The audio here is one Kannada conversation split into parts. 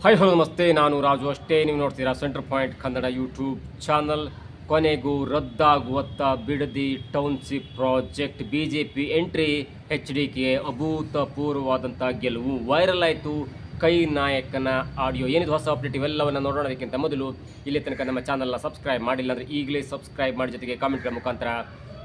ಹಾಯ್ ಹಲೋ ನಮಸ್ತೆ, ನಾನು ರಾಜು. ಅಷ್ಟೇ ನೀವು ನೋಡ್ತೀರಾ center point Kannada YouTube channel. ಕೊನೆಗೂ ರದ್ದಾಗುವತ್ತ Bidadi township project, BJP entry, HDK ಅಭೂತಪೂರ್ವವಾದಂಥ ಗೆಲುವು. ವೈರಲ್ ಆಯಿತು ಕೈ ನಾಯಕನ ಆಡಿಯೋ. ಏನಿದು ಹೊಸ ಅಪ್ಡೇಟ್ ಇವೆಲ್ಲವನ್ನು ನೋಡೋದಕ್ಕಿಂತ ಮೊದಲು ಇಲ್ಲಿ ತನಕ ನಮ್ಮ ಚಾನಲ್ನ ಸಬ್ಸ್ಕ್ರೈಬ್ ಮಾಡಿಲ್ಲ ಅಂದರೆ ಈಗಲೇ ಸಬ್ಸ್ಕ್ರೈಬ್ ಮಾಡಿ, ಜೊತೆಗೆ ಕಾಮೆಂಟ್ಗಳ ಮುಖಾಂತರ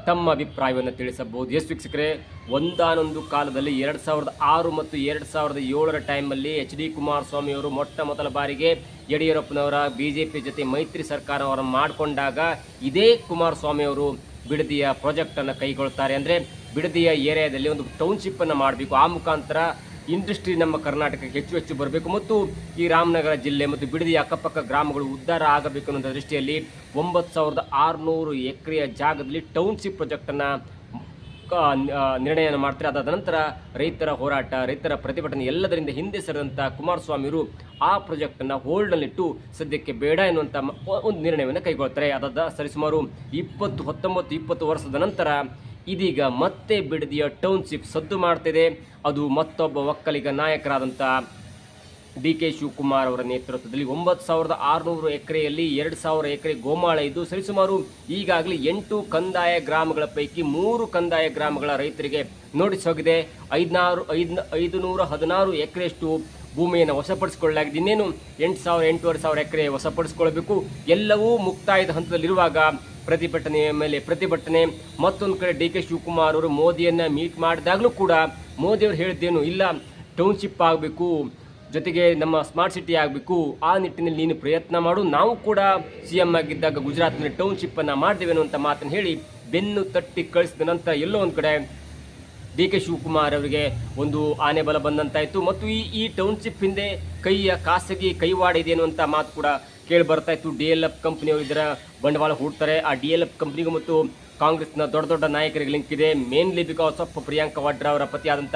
ತಮ್ಮ ಅಭಿಪ್ರಾಯವನ್ನು ತಿಳಿಸಬಹುದು. ಎಸ್ ವೀಕ್ಷಕರೇ, ಒಂದಾನೊಂದು ಕಾಲದಲ್ಲಿ 2006 ಮತ್ತು 2007 ಟೈಮಲ್ಲಿ HD ಕುಮಾರಸ್ವಾಮಿಯವರು ಮೊಟ್ಟ ಮೊದಲ ಬಾರಿಗೆ ಯಡಿಯೂರಪ್ಪನವರ BJP ಜೊತೆ ಮೈತ್ರಿ ಸರ್ಕಾರವನ್ನು ಮಾಡಿಕೊಂಡಾಗ ಇದೇ ಕುಮಾರಸ್ವಾಮಿಯವರು ಬಿಡದಿಯ ಪ್ರಾಜೆಕ್ಟನ್ನು ಕೈಗೊಳ್ತಾರೆ. ಅಂದರೆ ಬಿಡದಿಯ ಏರಿಯಾದಲ್ಲಿ ಒಂದು ಟೌನ್ಶಿಪ್ಪನ್ನು ಮಾಡಬೇಕು, ಆ ಮುಖಾಂತರ ಇಂಡಸ್ಟ್ರಿ ನಮ್ಮ ಕರ್ನಾಟಕಕ್ಕೆ ಹೆಚ್ಚು ಬರಬೇಕು ಮತ್ತು ಈ ರಾಮನಗರ ಜಿಲ್ಲೆ ಮತ್ತು ಬಿಡದಿಯ ಅಕ್ಕಪಕ್ಕ ಗ್ರಾಮಗಳು ಉದ್ಧಾರ ಆಗಬೇಕು ಅನ್ನೋ ದೃಷ್ಟಿಯಲ್ಲಿ 9600 ಎಕರೆಯ ಜಾಗದಲ್ಲಿ ಟೌನ್ಶಿಪ್ ಪ್ರಾಜೆಕ್ಟನ್ನು ನಿರ್ಣಯವನ್ನು ಮಾಡ್ತಾರೆ. ಅದಾದ ನಂತರ ರೈತರ ಹೋರಾಟ, ರೈತರ ಪ್ರತಿಭಟನೆ ಎಲ್ಲದರಿಂದ ಹಿಂದೆ ಸರಿದಂಥ ಕುಮಾರಸ್ವಾಮಿಯವರು ಆ ಪ್ರಾಜೆಕ್ಟನ್ನು ಹೋಲ್ಡ್ನಲ್ಲಿಟ್ಟು ಸದ್ಯಕ್ಕೆ ಬೇಡ ಎನ್ನುವಂಥ ಒಂದು ನಿರ್ಣಯವನ್ನು ಕೈಗೊಳ್ತಾರೆ. ಅದಾದ ಸರಿಸುಮಾರು 19-20 ವರ್ಷದ ನಂತರ ಇದೀಗ ಮತ್ತೆ ಬಿಡದಿಯ ಟೌನ್ಶಿಪ್ ಸದ್ದು ಮಾಡ್ತಿದೆ. ಅದು ಮತ್ತೊಬ್ಬ ಒಕ್ಕಲಿಗ ನಾಯಕರಾದಂಥ DK ಶಿವಕುಮಾರ್ ಅವರ ನೇತೃತ್ವದಲ್ಲಿ 9600 ಎಕರೆಯಲ್ಲಿ 2000 ಎಕರೆ ಗೋಮಾಳ ಇದ್ದು ಸರಿಸುಮಾರು ಈಗಾಗಲೇ 8 ಕಂದಾಯ ಗ್ರಾಮಗಳ ಪೈಕಿ 3 ಕಂದಾಯ ಗ್ರಾಮಗಳ ರೈತರಿಗೆ ನೋಟಿಸ್ ಹೋಗಿದೆ. 516 ಎಕರೆಯಷ್ಟು ಭೂಮಿಯನ್ನು ವಶಪಡಿಸಿಕೊಳ್ಳಲಾಗಿದೆ. ಇನ್ನೇನು 8,000-8,500 ಎಕರೆ ವಶಪಡಿಸಿಕೊಳ್ಳಬೇಕು. ಎಲ್ಲವೂ ಮುಕ್ತಾಯದ ಹಂತದಲ್ಲಿರುವಾಗ ಪ್ರತಿಭಟನೆಯ ಮೇಲೆ ಪ್ರತಿಭಟನೆ. ಮತ್ತೊಂದು ಕಡೆ DK ಶಿವಕುಮಾರ್ ಅವರು ಮೋದಿಯನ್ನು ಮೀಟ್ ಮಾಡಿದಾಗಲೂ ಕೂಡ ಮೋದಿಯವರು ಹೇಳಿದ್ದೇನು, ಇಲ್ಲ ಟೌನ್ಶಿಪ್ ಆಗಬೇಕು, ಜೊತೆಗೆ ನಮ್ಮ ಸ್ಮಾರ್ಟ್ ಸಿಟಿ ಆಗಬೇಕು, ಆ ನಿಟ್ಟಿನಲ್ಲಿ ನೀನು ಪ್ರಯತ್ನ ಮಾಡು, ನಾವು ಕೂಡ CM ಆಗಿದ್ದಾಗ ಗುಜರಾತ್ನಲ್ಲಿ ಟೌನ್ಶಿಪ್ಪನ್ನು ಮಾಡ್ತೇವೆ ಅನ್ನುವಂಥ ಮಾತನ್ನು ಹೇಳಿ ಬೆನ್ನು ತಟ್ಟಿ ಕಳಿಸಿದ ನಂತರ ಎಲ್ಲೋ ಒಂದು ಕಡೆ DK ಶಿವಕುಮಾರ್ ಅವರಿಗೆ ಒಂದು ಆನೆ ಬಲ ಬಂದಂತಾಯಿತು. ಮತ್ತು ಈ ಟೌನ್ಶಿಪ್ ಹಿಂದೆ ಖಾಸಗಿ ಕೈವಾಡ ಇದೆ ಅನ್ನುವಂಥ ಮಾತು ಕೂಡ ಕೇಳಿ ಬರ್ತಾ ಇತ್ತು. DLF ಕಂಪ್ನಿಯವರು ಇದರ ಬಂಡವಾಳ ಹೂಡ್ತಾರೆ. ಆ DLF ಕಂಪ್ನಿಗೂ ಮತ್ತು ಕಾಂಗ್ರೆಸ್ನ ದೊಡ್ಡ ನಾಯಕರಿಗೆ ಲಿಂಕ್ ಇದೆ. Mainly because of Priyanka Vadra ಅವರ ಪತಿಯಾದಂಥ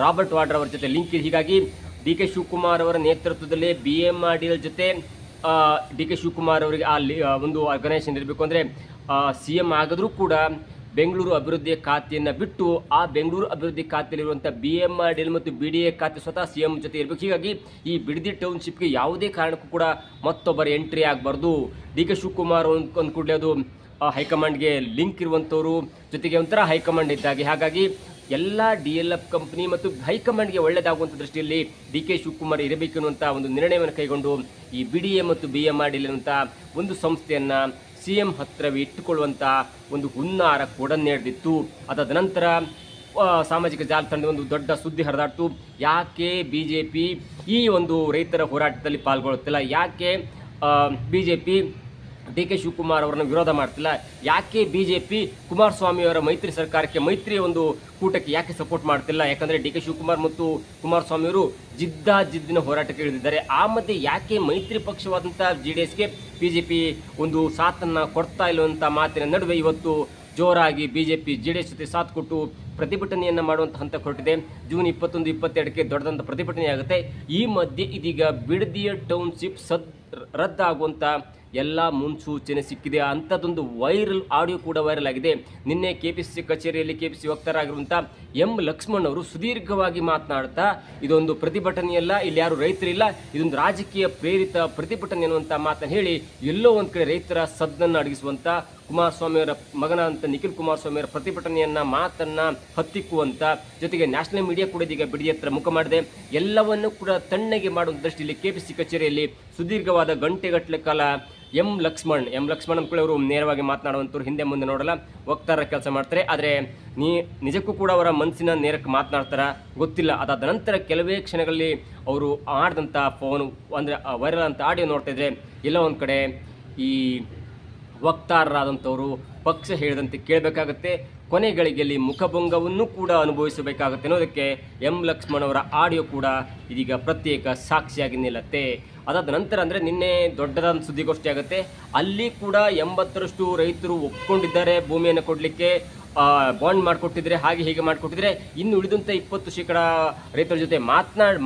ರಾಬರ್ಟ್ ವಾಡ್ರಾ ಅವರ ಜೊತೆ ಲಿಂಕ್ ಇದೆ. ಹೀಗಾಗಿ DK ಶಿವಕುಮಾರ್ ಅವರ ನೇತೃತ್ವದಲ್ಲಿ BMRDL ಜೊತೆ DK ಶಿವಕುಮಾರ್ ಅವರಿಗೆ ಒಂದು ಆರ್ಗನೈಸೇಷನ್ ಇರಬೇಕು. ಅಂದರೆ CM ಆಗಿದ್ರೂ ಕೂಡ ಬೆಂಗಳೂರು ಅಭಿವೃದ್ಧಿ ಖಾತೆಯನ್ನು ಬಿಟ್ಟು ಆ ಬೆಂಗಳೂರು ಅಭಿವೃದ್ಧಿ ಖಾತೆಯಲ್ಲಿರುವಂಥ BMRDL ಮತ್ತು BDA ಖಾತೆ ಸ್ವತಃ CM ಜೊತೆ ಇರಬೇಕು. ಹೀಗಾಗಿ ಈ ಬಿಡದಿ ಟೌನ್ಶಿಪ್ಗೆ ಯಾವುದೇ ಕಾರಣಕ್ಕೂ ಕೂಡ ಮತ್ತೊಬ್ಬರ ಎಂಟ್ರಿ ಆಗಬಾರ್ದು. DK ಶಿವಕುಮಾರ್ ಒಂದು ಕೂಡಲೇ ಅದು ಹೈಕಮಾಂಡ್ಗೆ ಲಿಂಕ್ ಇರುವಂಥವ್ರು, ಜೊತೆಗೆ ಒಂಥರ ಹೈಕಮಾಂಡ್ ಇದ್ದಾಗೆ. ಹಾಗಾಗಿ ಎಲ್ಲ DLF ಕಂಪ್ನಿ ಮತ್ತು ಹೈಕಮಾಂಡ್ಗೆ ಒಳ್ಳೆಯದಾಗುವಂಥ ದೃಷ್ಟಿಯಲ್ಲಿ DK ಶಿವಕುಮಾರ್ ಇರಬೇಕು ಅನ್ನುವಂಥ ಒಂದು ನಿರ್ಣಯವನ್ನು ಕೈಗೊಂಡು ಈ BDA ಮತ್ತು BMRDL ಅನ್ನುವಂಥ ಒಂದು ಸಂಸ್ಥೆಯನ್ನು CM ಹತ್ತಿರವೇ ಇಟ್ಟುಕೊಳ್ಳುವಂಥ ಒಂದು ಹುನ್ನಾರ ಕೂಡ ನಡೆದಿತ್ತು. ಅದಾದ ನಂತರ ಸಾಮಾಜಿಕ ಜಾಲತಾಣದ ಒಂದು ದೊಡ್ಡ ಸುದ್ದಿ ಹರಿದಾಡ್ತು. ಯಾಕೆ BJP ಈ ಒಂದು ರೈತರ ಹೋರಾಟದಲ್ಲಿ ಪಾಲ್ಗೊಳ್ಳುತ್ತಿಲ್ಲ, ಯಾಕೆ BJP DK ಶಿವಕುಮಾರ್ ಅವರನ್ನು ವಿರೋಧ ಮಾಡ್ತಿಲ್ಲ, ಯಾಕೆ BJP ಕುಮಾರಸ್ವಾಮಿಯವರ ಮೈತ್ರಿ ಸರ್ಕಾರಕ್ಕೆ ಮೈತ್ರಿಯ ಒಂದು ಕೂಟಕ್ಕೆ ಯಾಕೆ ಸಪೋರ್ಟ್ ಮಾಡ್ತಿಲ್ಲ? ಯಾಕಂದರೆ DK ಶಿವಕುಮಾರ್ ಮತ್ತು ಕುಮಾರಸ್ವಾಮಿಯವರು ಜಿದ್ದಿನ ಹೋರಾಟಕ್ಕೆ ಇಳಿದಿದ್ದಾರೆ. ಆ ಮಧ್ಯೆ ಯಾಕೆ ಮೈತ್ರಿ ಪಕ್ಷವಾದಂಥ JDSಗೆ BJP ಒಂದು ಸಾಥನ್ನು ಕೊಡ್ತಾ ಇಲ್ಲವಂಥ ಮಾತಿನ ನಡುವೆ ಇವತ್ತು ಜೋರಾಗಿ BJP JDS ಜೊತೆ ಸಾಥ್ ಕೊಟ್ಟು ಪ್ರತಿಭಟನೆಯನ್ನು ಮಾಡುವಂಥ ಹಂತ ಹೊರಟಿದೆ. ಜೂನ್ 21-22ಕ್ಕೆ ದೊಡ್ಡದಂಥ ಪ್ರತಿಭಟನೆ ಆಗುತ್ತೆ. ಈ ಮಧ್ಯೆ ಇದೀಗ ಬಿಡದಿಯ ಟೌನ್ಶಿಪ್ ರದ್ದಾಗುವಂಥ ಎಲ್ಲ ಮುನ್ಸೂಚನೆ ಸಿಕ್ಕಿದೆ. ಅಂಥದ್ದೊಂದು ವೈರಲ್ ಆಡಿಯೋ ಕೂಡ ವೈರಲ್ ಆಗಿದೆ. ನಿನ್ನೆ KPCC ಕಚೇರಿಯಲ್ಲಿ KPCC ವಕ್ತಾರರಾಗಿರುವಂಥ M ಲಕ್ಷ್ಮಣ್ ಅವರು ಸುದೀರ್ಘವಾಗಿ ಮಾತನಾಡ್ತಾ, ಇದೊಂದು ಪ್ರತಿಭಟನೆಯಲ್ಲ, ಇಲ್ಲಿ ಯಾರು ರೈತರಿಲ್ಲ, ಇದೊಂದು ರಾಜಕೀಯ ಪ್ರೇರಿತ ಪ್ರತಿಭಟನೆ ಅನ್ನುವಂಥ ಮಾತನ್ನು ಹೇಳಿ ಎಲ್ಲೋ ಒಂದು ಕಡೆ ರೈತರ ಸದ್ದನ್ನು ಅಡಗಿಸುವಂಥ ಕುಮಾರಸ್ವಾಮಿಯವರ ಮಗನಾದಂಥ ನಿಖಿಲ್ ಕುಮಾರಸ್ವಾಮಿಯವರ ಪ್ರತಿಭಟನೆಯನ್ನು ಮಾತನ್ನು ಹತ್ತಿಕ್ಕುವಂಥ, ಜೊತೆಗೆ ನ್ಯಾಷನಲ್ ಮೀಡಿಯಾ ಕೂಡ ಇದೀಗ ಬಿಡದಿ ಹತ್ರ ಮುಖ ಮಾಡಿದೆ. ಎಲ್ಲವನ್ನು ಕೂಡ ತಣ್ಣಗೆ ಮಾಡುವಂಥ ದೃಷ್ಟಿಯಲ್ಲಿ KPCC ಕಚೇರಿಯಲ್ಲಿ ಸುದೀರ್ಘವಾದ ಗಂಟೆಗಟ್ಟಲೆ ಕಾಲ M ಲಕ್ಷ್ಮಣ್ ಅಂದ್ಕೊಳ್ಳಿ ಅವರು ನೇರವಾಗಿ ಮಾತನಾಡುವಂಥವ್ರು, ಹಿಂದೆ ಮುಂದೆ ನೋಡಲ್ಲ, ವಕ್ತಾರರ ಕೆಲಸ ಮಾಡ್ತಾರೆ. ಆದರೆ ನಿಜಕ್ಕೂ ಕೂಡ ಅವರ ಮನಸ್ಸಿನ ನೇರಕ್ಕೆ ಮಾತನಾಡ್ತಾರ ಗೊತ್ತಿಲ್ಲ. ಅದಾದ ನಂತರ ಕೆಲವೇ ಕ್ಷಣಗಳಲ್ಲಿ ಅವರು ಆಡಿದಂಥ ಫೋನು ಅಂದರೆ ವೈರಲ್ ಅಂತ ಆಡಿಯೋ ನೋಡ್ತಾ ಇದ್ರೆ ಎಲ್ಲೋ ಒಂದು ಕಡೆ ಈ ವಕ್ತಾರರಾದಂಥವರು ಪಕ್ಷ ಹೇಳಿದಂತೆ ಕೇಳಬೇಕಾಗತ್ತೆ, ಕೊನೆಗಳಿಗೆಯಲ್ಲಿ ಮುಖಭಂಗವನ್ನು ಕೂಡ ಅನುಭವಿಸಬೇಕಾಗುತ್ತೆ ಅನ್ನೋದಕ್ಕೆ M ಲಕ್ಷ್ಮಣ್ ಅವರ ಆಡಿಯೋ ಕೂಡ ಇದೀಗ ಪ್ರತ್ಯೇಕ ಸಾಕ್ಷಿಯಾಗಿ ನಿಲ್ಲತ್ತೆ. ಅದಾದ ನಂತರ ಅಂದರೆ ನಿನ್ನೆ ದೊಡ್ಡದಾದ ಸುದ್ದಿಗೋಷ್ಠಿ ಆಗುತ್ತೆ. ಅಲ್ಲಿ ಕೂಡ 80ರಷ್ಟು ರೈತರು ಒಪ್ಕೊಂಡಿದ್ದಾರೆ ಭೂಮಿಯನ್ನು ಕೊಡಲಿಕ್ಕೆ, ಬಾಂಡ್ ಮಾಡಿಕೊಟ್ಟಿದ್ರೆ, ಹಾಗೆ ಹೀಗೆ ಮಾಡಿಕೊಟ್ಟಿದ್ರೆ. ಇನ್ನು ಉಳಿದಂಥ 20% ರೈತರ ಜೊತೆ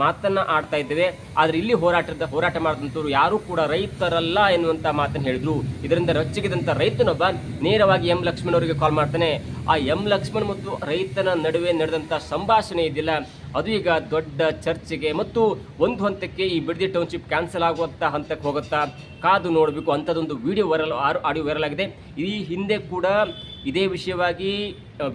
ಮಾತನ್ನು ಆಡ್ತಾ ಇದ್ದೇವೆ. ಆದರೆ ಇಲ್ಲಿ ಹೋರಾಟ ಮಾಡಿದಂಥವ್ರು ಯಾರೂ ಕೂಡ ರೈತರಲ್ಲ ಎನ್ನುವಂಥ ಮಾತನ್ನು ಹೇಳಿದ್ರು. ಇದರಿಂದ ರೊಚ್ಚಿಗೆದಂಥ ರೈತನೊಬ್ಬ ನೇರವಾಗಿ M ಲಕ್ಷ್ಮಣ್ ಅವರಿಗೆ ಕಾಲ್ ಮಾಡ್ತಾನೆ. ಆ M ಲಕ್ಷ್ಮಣ್ ಮತ್ತು ರೈತನ ನಡುವೆ ನಡೆದಂಥ ಸಂಭಾಷಣೆ ಇದೆಯಲ್ಲ, ಅದು ಈಗ ದೊಡ್ಡ ಚರ್ಚೆಗೆ ಮತ್ತು ಒಂದು ಹಂತಕ್ಕೆ ಈ ಬಿಡದಿ ಟೌನ್ಶಿಪ್ ಕ್ಯಾನ್ಸಲ್ ಆಗುವಂಥ ಹಂತಕ್ಕೆ ಹೋಗುತ್ತಾ ಕಾದು ನೋಡಬೇಕು. ಅಂಥದ್ದೊಂದು ವಿಡಿಯೋ ಆಡಿಯೋ ವೈರಲ್ ಆಗಿದೆ. ಈ ಹಿಂದೆ ಕೂಡ ಇದೇ ವಿಷಯವಾಗಿ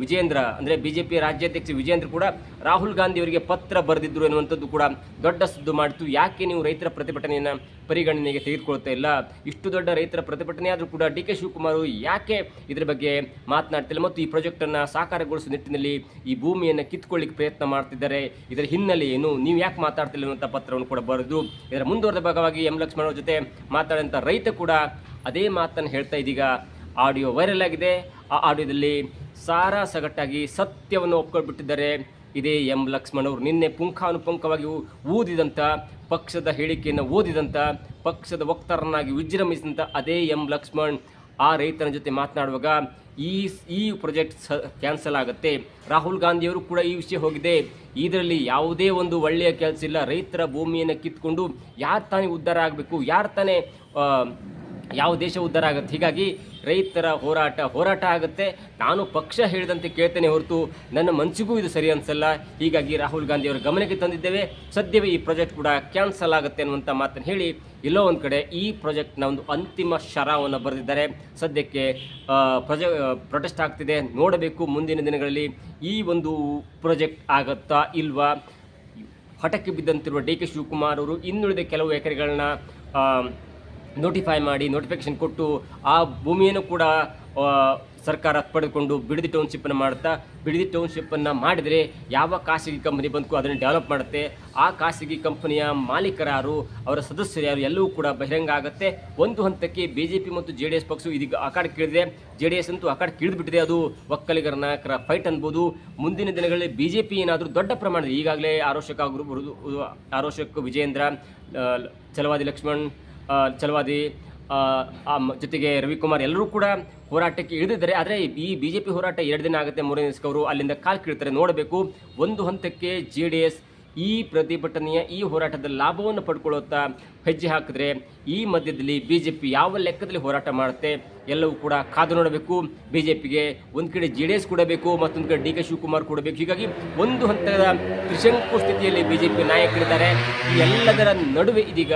ವಿಜೇಂದ್ರ ಅಂದರೆ ಬಿಜೆಪಿ ರಾಜ್ಯಾಧ್ಯಕ್ಷ ವಿಜೇಂದ್ರ ಕೂಡ ರಾಹುಲ್ ಗಾಂಧಿ ಅವರಿಗೆ ಪತ್ರ ಬರೆದಿದ್ರು ಎನ್ನುವಂಥದ್ದು ಕೂಡ ದೊಡ್ಡ ಸುದ್ದು ಮಾಡಿತು. ಯಾಕೆ ನೀವು ರೈತರ ಪ್ರತಿಭಟನೆಯನ್ನು ಪರಿಗಣನೆಗೆ ತೆಗೆದುಕೊಳ್ತಾ ಇಲ್ಲ? ಇಷ್ಟು ದೊಡ್ಡ ರೈತರ ಪ್ರತಿಭಟನೆ ಆದರೂ ಕೂಡ ಡಿ ಕೆ ಶಿವಕುಮಾರ್ ಯಾಕೆ ಇದರ ಬಗ್ಗೆ ಮಾತನಾಡ್ತಿಲ್ಲ ಮತ್ತು ಈ ಪ್ರಾಜೆಕ್ಟನ್ನು ಸಾಕಾರಗೊಳಿಸುವ ನಿಟ್ಟಿನಲ್ಲಿ ಈ ಭೂಮಿಯನ್ನು ಕಿತ್ಕೊಳ್ಳಿಕ್ಕೆ ಪ್ರಯತ್ನ ಮಾಡ್ತಿದ್ದಾರೆ, ಇದರ ಹಿನ್ನೆಲೆ ಏನು, ನೀವು ಯಾಕೆ ಮಾತಾಡ್ತಿಲ್ಲ ಅನ್ನುವಂಥ ಪತ್ರವನ್ನು ಕೂಡ ಬರೆದು ಇದರ ಮುಂದುವರೆದ ಭಾಗವಾಗಿ ಎಂ ಲಕ್ಷ್ಮಣ ಅವರ ಜೊತೆ ಮಾತಾಡಿದಂಥ ರೈತ ಕೂಡ ಅದೇ ಮಾತನ್ನು ಹೇಳ್ತಾ ಇದೀಗ ಆಡಿಯೋ ವೈರಲ್ ಆಗಿದೆ. ಆ ಆಡಿಯೋದಲ್ಲಿ ಸಾರಾಸಗಟ್ಟಾಗಿ ಸತ್ಯವನ್ನು ಒಪ್ಕೊಂಡ್ಬಿಟ್ಟಿದ್ದಾರೆ. ಇದೇ ಎಂ ಲಕ್ಷ್ಮಣ್ ಅವರು ನಿನ್ನೆ ಪುಂಖಾನುಪುಂಖವಾಗಿ ಊದಿದಂಥ ಪಕ್ಷದ ಹೇಳಿಕೆಯನ್ನು ಓದಿದಂಥ ಪಕ್ಷದ ವಕ್ತಾರನಾಗಿ ವಿಜೃಂಭಿಸಿದಂಥ ಅದೇ ಎಂ ಲಕ್ಷ್ಮಣ್ ಆ ರೈತನ ಜೊತೆ ಮಾತನಾಡುವಾಗ ಈ ಪ್ರಾಜೆಕ್ಟ್ ಕ್ಯಾನ್ಸಲ್ ಆಗುತ್ತೆ. ರಾಹುಲ್ ಗಾಂಧಿಯವರು ಕೂಡ ಈ ವಿಷಯ ಹೋಗಿದೆ, ಇದರಲ್ಲಿ ಯಾವುದೇ ಒಂದು ಒಳ್ಳೆಯ ಕೆಲಸ ಇಲ್ಲ. ರೈತರ ಭೂಮಿಯನ್ನು ಕಿತ್ಕೊಂಡು ಯಾರು ತಾನೇ ಉದ್ಧಾರ ಆಗಬೇಕು, ಯಾರು ತಾನೇ ಯಾವ ದೇಶ ಉದ್ಧಾರ ಆಗುತ್ತೆ? ಹೀಗಾಗಿ ರೈತರ ಹೋರಾಟ ಆಗುತ್ತೆ. ನಾನು ಪಕ್ಷ ಹೇಳಿದಂತೆ ಕೇಳ್ತೇನೆ ಹೊರತು ನನ್ನ ಮನಸ್ಸಿಗೂ ಇದು ಸರಿ ಅನಿಸಲ್ಲ. ಹೀಗಾಗಿ ರಾಹುಲ್ ಗಾಂಧಿ ಅವರ ಗಮನಕ್ಕೆ ತಂದಿದ್ದೇವೆ, ಸದ್ಯವೇ ಈ ಪ್ರಾಜೆಕ್ಟ್ ಕೂಡ ಕ್ಯಾನ್ಸಲ್ ಆಗುತ್ತೆ ಅನ್ನುವಂಥ ಮಾತನ್ನು ಹೇಳಿ ಎಲ್ಲೋ ಒಂದು ಕಡೆ ಈ ಪ್ರಾಜೆಕ್ಟ್ನ ಒಂದು ಅಂತಿಮ ಶರವನ್ನು ಬರೆದಿದ್ದಾರೆ. ಸದ್ಯಕ್ಕೆ ಪ್ರೊಟೆಸ್ಟ್ ಆಗ್ತಿದೆ, ನೋಡಬೇಕು ಮುಂದಿನ ದಿನಗಳಲ್ಲಿ ಈ ಒಂದು ಪ್ರಾಜೆಕ್ಟ್ ಆಗುತ್ತಾ ಇಲ್ವಾ. ಹಠಕ್ಕೆ ಬಿದ್ದಂತಿರುವ ಡಿ ಕೆ ಶಿವಕುಮಾರ್ ಅವರು ಇನ್ನುಳಿದ ಕೆಲವು ಎಕರೆಗಳನ್ನ ನೋಟಿಫಿಕೇಶನ್ ಕೊಟ್ಟು ಆ ಭೂಮಿಯನ್ನು ಕೂಡ ಸರ್ಕಾರ ಪಡೆದುಕೊಂಡು ಬಿಡದಿ ಟೌನ್ಶಿಪ್ಪನ್ನು ಮಾಡುತ್ತಾ, ಬಿಡದಿ ಟೌನ್ಶಿಪ್ಪನ್ನು ಮಾಡಿದರೆ ಯಾವ ಖಾಸಗಿ ಕಂಪನಿ ಬಂದು ಅದನ್ನು ಡೆವಲಪ್ ಮಾಡುತ್ತೆ, ಆ ಖಾಸಗಿ ಕಂಪನಿಯ ಮಾಲೀಕರು ಯಾರು, ಅವರ ಸದಸ್ಯರು ಯಾರು ಎಲ್ಲವೂ ಕೂಡ ಬಹಿರಂಗ ಆಗುತ್ತೆ. ಒಂದು ಹಂತಕ್ಕೆ BJP ಮತ್ತು JDS ಪಕ್ಷವು ಇದೀಗ ಅಖಾಡಕ್ಕೆ ಕಿಳಿದಿದೆ. JDS ಅಂತೂ ಅಖಾಡಕ್ಕೆ ಕಿಳಿದುಬಿಟ್ಟಿದೆ. ಅದು ಒಕ್ಕಲಿಗರ ನಾಯಕರ ಫೈಟ್ ಅನ್ಬೋದು. ಮುಂದಿನ ದಿನಗಳಲ್ಲಿ BJP ಏನಾದರೂ ದೊಡ್ಡ ಪ್ರಮಾಣದ ಈಗಾಗಲೇ ಆರೋಶಕ್ ವಿಜೇಂದ್ರ, ಛಲವಾದಿ ಲಕ್ಷ್ಮಣ್, ಛಲವಾದಿ ಜೊತೆಗೆ ರವಿಕುಮಾರ್ ಎಲ್ಲರೂ ಕೂಡ ಹೋರಾಟಕ್ಕೆ ಇಳಿದಿದ್ದಾರೆ. ಆದರೆ ಈ BJP ಹೋರಾಟ 2 ದಿನ ಆಗುತ್ತೆ, 3ನೇ ದಿವಸಕ್ಕೆ ಅವರು ಅಲ್ಲಿಂದ ಕಾಲು ಕೀಳ್ತಾರೆ. ನೋಡಬೇಕು ಒಂದು ಹಂತಕ್ಕೆ JDS ಈ ಪ್ರತಿಭಟನೆಯ ಈ ಹೋರಾಟದ ಲಾಭವನ್ನು ಪಡ್ಕೊಳ್ಳುತ್ತಾ ಹೆಜ್ಜೆ ಹಾಕಿದ್ರೆ ಈ ಮಧ್ಯದಲ್ಲಿ BJP ಯಾವ ಲೆಕ್ಕದಲ್ಲಿ ಹೋರಾಟ ಮಾಡುತ್ತೆ ಎಲ್ಲವೂ ಕೂಡ ಕಾದು ನೋಡಬೇಕು. BJPಗೆ ಒಂದು ಕಡೆ JDS ಕೂಡ ಬೇಕು, ಮತ್ತೊಂದು ಕಡೆ ಡಿ ಕೆ ಶಿವಕುಮಾರ್ ಕೂಡ ಬೇಕು. ಹೀಗಾಗಿ ಒಂದು ಹಂತದ ತ್ರಿಶಂಕು ಸ್ಥಿತಿಯಲ್ಲಿ BJP ನಾಯಕರಿದ್ದಾರೆ. ಈ ಎಲ್ಲದರ ನಡುವೆ ಇದೀಗ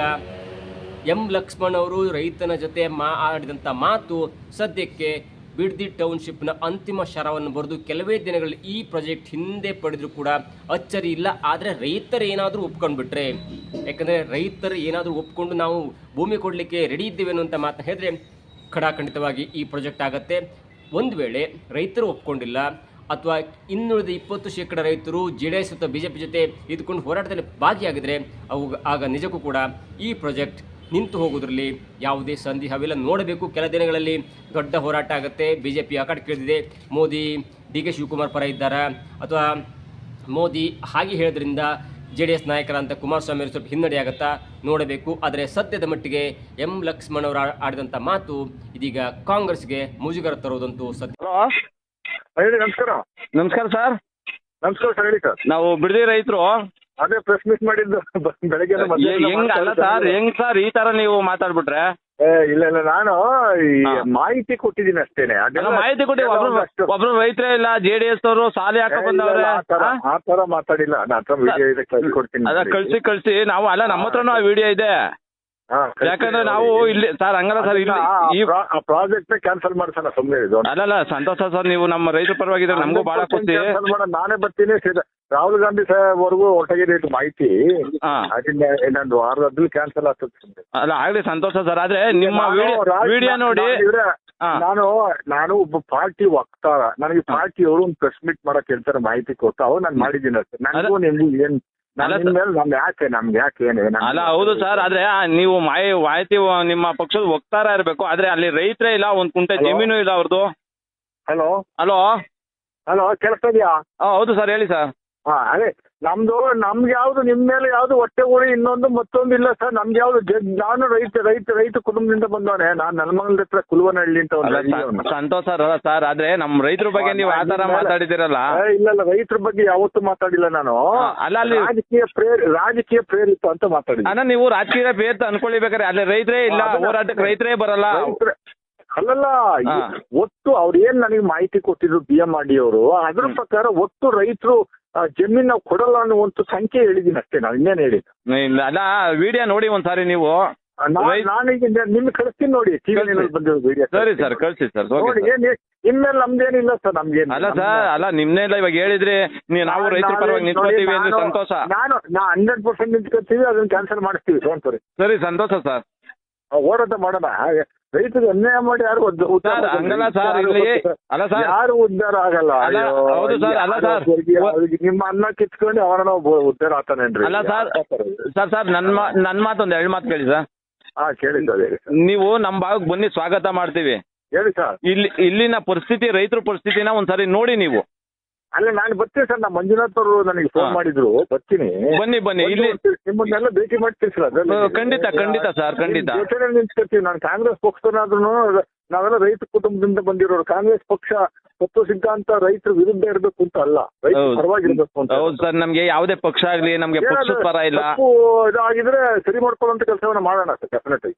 ಎಂ ಲಕ್ಷ್ಮಣ್ ಅವರು ರೈತನ ಜೊತೆ ಆಡಿದಂಥ ಮಾತು ಸದ್ಯಕ್ಕೆ ಬಿಡದಿ ಟೌನ್ಶಿಪ್ನ ಅಂತಿಮ ಶರವನ್ನು ಬರೆದು ಕೆಲವೇ ದಿನಗಳಲ್ಲಿ ಈ ಪ್ರಾಜೆಕ್ಟ್ ಹಿಂದೆ ಪಡೆದರೂ ಕೂಡ ಅಚ್ಚರಿ ಇಲ್ಲ. ಆದರೆ ರೈತರು ಏನಾದರೂ ಒಪ್ಕೊಂಡ್ಬಿಟ್ರೆ, ಯಾಕಂದರೆ ರೈತರು ಏನಾದರೂ ಒಪ್ಕೊಂಡು ನಾವು ಭೂಮಿ ಕೊಡಲಿಕ್ಕೆ ರೆಡಿ ಇದ್ದೇವೆ ಅನ್ನುವಂಥ ಮಾತನ್ನ ಹೇಳಿದ್ರೆ ಖಂಡಿತವಾಗಿ ಈ ಪ್ರಾಜೆಕ್ಟ್ ಆಗುತ್ತೆ. ಒಂದು ವೇಳೆ ರೈತರು ಒಪ್ಕೊಂಡಿಲ್ಲ ಅಥವಾ ಇನ್ನುಳಿದ 20% ರೈತರು JDS ಅಥವಾ BJP ಜೊತೆ ಇದ್ಕೊಂಡು ಹೋರಾಟದಲ್ಲಿ ಭಾಗಿಯಾಗಿದ್ರೆ ಆಗ ನಿಜಕ್ಕೂ ಕೂಡ ಈ ಪ್ರಾಜೆಕ್ಟ್ ನಿಂತು ಹೋಗೋದ್ರಲ್ಲಿ ಯಾವುದೇ ಸಂದೇಹವಿಲ್ಲ. ನೋಡಬೇಕು, ಕೆಲ ದಿನಗಳಲ್ಲಿ ದೊಡ್ಡ ಹೋರಾಟ ಆಗುತ್ತೆ. BJP ಅಖಾಡಕ್ಕೆ ಇಳಿದಿದೆ. ಮೋದಿ ಡಿ ಕೆ ಶಿವಕುಮಾರ್ ಪರ ಇದ್ದಾರಾ ಅಥವಾ ಮೋದಿ ಹಾಗೆ ಹೇಳೋದ್ರಿಂದ JDS ನಾಯಕರಂತ ಕುಮಾರಸ್ವಾಮಿ ಅವರು ಸ್ವಲ್ಪ ಹಿನ್ನಡೆ ಆಗುತ್ತಾ ನೋಡಬೇಕು. ಆದರೆ ಸದ್ಯದ ಮಟ್ಟಿಗೆ ಎಂ ಲಕ್ಷ್ಮಣ್ ಅವರು ಆಡಿದಂಥ ಮಾತು ಇದೀಗ ಕಾಂಗ್ರೆಸ್ಗೆ ಮುಜುಗರ ತರುವುದಂತೂ ಸತ್ಯ. ನಮಸ್ಕಾರ. ನಮಸ್ಕಾರ ಸರ್. ನಮಸ್ಕಾರ ಸರ್, ಹೇಳಿ ಸರ್. ನಾವು ಬಿಡದಿ ರೈತರು. ಅದೇ ಪ್ರೆಸ್ ಮೀಟ್ ಮಾಡಿದ್ದು ಬೆಳಗ್ಗೆ. ಹೆಂಗ್ ಅಲ್ಲ ಸರ್, ಹೆಂಗ್ ಸರ್ ಈ ತರ ನೀವು ಮಾತಾಡ್ಬಿಟ್ರೆ? ಇಲ್ಲ ನಾನು ಮಾಹಿತಿ ಕೊಟ್ಟಿದ್ದೀನಿ ಅಷ್ಟೇನೆ. ಮಾಹಿತಿ ಕೊಟ್ಟಿ ಒಬ್ರು ರೈತರೇ ಇಲ್ಲ, JDS ಅವರು ಸಾಲಿ ಹಾಕ ಬಂದವ್ರೆ. ಆ ತರ ಮಾತಾಡಿಲ್ಲ. ವಿಡಿಯೋ ಇದೆ, ಕಳ್ಸಿಕೊಡ್ತೀನಿ. ಅದ ಕಳ್ಸಿ ನಾವು ಅಲ್ಲ, ನಮ್ಮ ಹತ್ರನೂ ಆ ವಿಡಿಯೋ ಇದೆ. ಯಾಕಂದ್ರೆ ನಾವು ಇಲ್ಲಿ ಸರ್ ಹಂಗಲ್ಲ ಸರ್, ಇಲ್ಲಿ ಈ ಪ್ರಾಜೆಕ್ಟ್ ಕ್ಯಾನ್ಸಲ್ ಮಾಡ್ಸೋಣ ಸುಮ್ಮನೆ. ಅಲ್ಲಲ್ಲ ಸಂತೋಷ ಸರ್, ನೀವು ನಮ್ಮ ರೈತರ ಪರವಾಗಿದ್ರೆ ನಮಗೂ ಬಹಳ ಖುಷಿ. ನಾನೇ ಬರ್ತೀನಿ. ರಾಹುಲ್ ಗಾಂಧಿ ಸಾಹೇಬ್ವರೆಗೂ ಒಟ್ಟಿಗೆ ಮಾಹಿತಿ ಇನ್ನೊಂದು ವಾರದಲ್ಲಿ ಕ್ಯಾನ್ಸಲ್ ಆಗ್ತದೆ. ಅಲ್ಲ ಆಗ್ಲಿ ಸಂತೋಷ ಸರ್. ಆದ್ರೆ ನಿಮ್ಮ ವಿಡಿಯೋ ನೋಡಿ ನಾನು ಒಬ್ಬ ಪಾರ್ಟಿ ವಕ್ತಾರ, ನನಗೆ ಪಾರ್ಟಿ ಅವರು ಒಂದು ಪ್ರೆಸ್ ಮೀಟ್ ಮಾಡಕ್ ಹೇಳ್ತಾರೆ, ಮಾಹಿತಿ ಕೊಡ್ತಾವ ನಾನು ಮಾಡಿದ್ದೀನಿ ಅಷ್ಟೇ. ನನಗೂ ನಿಮ್ಗೂ ಏನ್ ನಮ್ಗೆ ಯಾಕೆ ಅಲ್ಲ ಹೌದು ಸರ್. ಆದ್ರೆ ನೀವು ಮಾಹಿತಿ ನಿಮ್ಮ ಪಕ್ಷದ ವಕ್ತಾರ ಇರಬೇಕು. ಆದ್ರೆ ಅಲ್ಲಿ ರೈತರೇ ಇಲ್ಲ, ಒಂದ್ ಕುಂಟೆ ಜಮೀನು ಇಲ್ಲ ಅವ್ರದ್ದು. ಹಲೋ ಹಲೋ ಹಲೋ, ಕೆಲಸ ಇದೆಯಾ? ಹೌದು ಸರ್, ಹೇಳಿ ಸರ್. ಅದೇ ನಮ್ಗೆ ಯಾವ್ದು ನಿಮ್ ಮೇಲೆ ಯಾವ್ದು ಹೊಟ್ಟೆ ಊರಿ ಇನ್ನೊಂದು ಮತ್ತೊಂದು ಇಲ್ಲ ಸರ್. ನಮ್ಗೆ ಯಾವ್ದು ನಾನು ರೈತ ಕುಟುಂಬದಿಂದ ಬಂದವನೇ. ನಾನು ನೆಲಮಂಗಲದ ಹತ್ರ ಕುಲವನಹಳ್ಳಿ ಅಂತ. ಸಂತೋಷ ಸರ್. ಆದ್ರೆ ನಮ್ ರೈತರ ಬಗ್ಗೆ ನೀವು ಆ ತರ ಮಾತಾಡಿದಿರಲ್ಲ? ಇಲ್ಲ, ರೈತರ ಬಗ್ಗೆ ಯಾವತ್ತೂ ಮಾತಾಡಿಲ್ಲ ನಾನು. ಅಲ್ಲ, ಅಲ್ಲಿ ರಾಜಕೀಯ ಪ್ರೇರಿತ ಅಂತ ಮಾತಾಡಿಲ್ಲ. ಅಣ್ಣ ನೀವು ರಾಜಕೀಯ ಪ್ರೇರಿತ ಅನ್ಕೊಳ್ಬೇಕಾರೆ ಅಲ್ಲಿ ರೈತರೇ ಇಲ್ಲ, ಹೋರಾಟಕ್ಕೆ ರೈತರೇ ಬರಲ್ಲ. ಅಲ್ಲಲ್ಲ, ಒಟ್ಟು ಅವ್ರು ಏನ್ ನನಗೆ ಮಾಹಿತಿ ಕೊಟ್ಟಿದ್ರು BMRD ಅವರು, ಅದ್ರ ಪ್ರಕಾರ ಒಟ್ಟು ರೈತರು ಜಮೀನ್ ನಾವು ಕೊಡಲ್ಲ ಅನ್ನೋ ಒಂದು ಸಂಖ್ಯೆ ಹೇಳಿದೀನಿ ಅಷ್ಟೇ, ನಾವು ಇನ್ನೇನು ಹೇಳಿದ್ದು. ಅಲ್ಲ ವಿಡಿಯೋ ನೋಡಿ ಒಂದ್ಸಾರಿ ನೀವು. ನಾನೀಗ ನಿಮ್ಗೆ ಕಳಿಸ್ತೀನಿ ನೋಡಿ, ಟಿವಿ ಬಂದಿರೋ ವಿಡಿಯೋ. ಸರಿ ಸರ್, ಕಳಿಸಿ ಸರ್. ನೋಡಿ ಇನ್ಮೇಲೆ ನಮ್ದೇನಿಲ್ಲ ಸರ್, ನಮ್ಗೇನು ಅಲ್ಲ ಸರ್, ಅಲ್ಲ ನಿಮ್ನೆಲ್ಲ ಇವಾಗ ಹೇಳಿದ್ರಿ ನಾವು ರೈತರ ಪರವಾಗಿ ನಿಂತ್ಕೋತೀವಿ ಅಂದ್ರೆ ಸಂತೋಷ. ನಾವು 100% ನಿಂತ್ಕೊತೀವಿ, ಅದನ್ನ ಕ್ಯಾನ್ಸಲ್ ಮಾಡಿಸ್ತೀವಿ. ಸರಿ, ಸಂತೋಷ ಸರ್. ಹೋರಾಟ ಮಾಡೋಣ. ರೈತರಿಗೆ ಅನ್ಯಾಯ ಮಾಡಿ ಯಾರು ಸರ್ ಹಂಗಲ್ಲ ಸರ್, ಇಲ್ಲಿ ಅಲ್ಲ ಸರ್, ಯಾರು ಉದ್ಧಾರ ಆಗಲ್ಲ. ಹೌದು ಸರ್, ಅಲ್ಲ ಸರ್, ನಿಮ್ಮ ಅನ್ನ ಕಿತ್ಕೊಂಡು ಅವನ ಉದ್ಧಾರ ಆಗ್ತಾನೇನ್ರಿ? ಅಲ್ಲ ಸರ್ ನನ್ನ ಮಾತೊಂದು 2 ಮಾತು ಕೇಳಿ ಸರ್. ಕೇಳಿ ಸರ್. ನೀವು ನಮ್ಮ ಭಾಗಕ್ಕೆ ಬನ್ನಿ, ಸ್ವಾಗತ ಮಾಡ್ತೀವಿ. ಹೇಳಿ ಸರ್. ಇಲ್ಲಿನ ಪರಿಸ್ಥಿತಿ, ರೈತರ ಪರಿಸ್ಥಿತಿನ ಒಂದ್ಸರಿ ನೋಡಿ ನೀವು. ಅಲ್ಲ ನಾನು ಬರ್ತೀನಿ ಸರ್, ನಮ್ಮ ಮಂಜುನಾಥ್ ಅವರು ನನಗೆ ಫೋನ್ ಮಾಡಿದ್ರು, ಬರ್ತೀನಿ. ಬನ್ನಿ ಇಲ್ಲಿ ನಿಮ್ಮನ್ನೆಲ್ಲ ಭೇಟಿ ಮಾಡ್ತೀವಿ ಸರ್. ಖಂಡಿತ ಸರ್, ಖಂಡಿತ ನಿಂತ್ಕೊತೀವಿ. ನಾನು ಕಾಂಗ್ರೆಸ್ ಪಕ್ಷದನಾದ್ರೂ ನಾವೆಲ್ಲ ರೈತ ಕುಟುಂಬದಿಂದ ಬಂದಿರೋರು. ಕಾಂಗ್ರೆಸ್ ಪಕ್ಷ ತತ್ವ ಸಿದ್ಧಾಂತ ರೈತರ ವಿರುದ್ಧ ಇರಬೇಕು ಅಂತ ಅಲ್ಲ, ರೈತರ ಪರವಾಗಿ ಇರಬೇಕು ಅಂತ. ಹೌದು ಸರ್, ನಮ್ಗೆ ಯಾವುದೇ ಪಕ್ಷ ಆಗ್ಲಿ ನಮ್ಗೆ ಪಕ್ಷದ ಪರ ಇಲ್ಲ. ಇದಾಗಿದ್ರೆ ಸರಿ ಮಾಡ್ಕೊಳ್ಳುವಂತ ಕೆಲಸವನ್ನ ಮಾಡೋಣ ಸರ್, ಡೆಫಿನೆಟ್ಲಿ.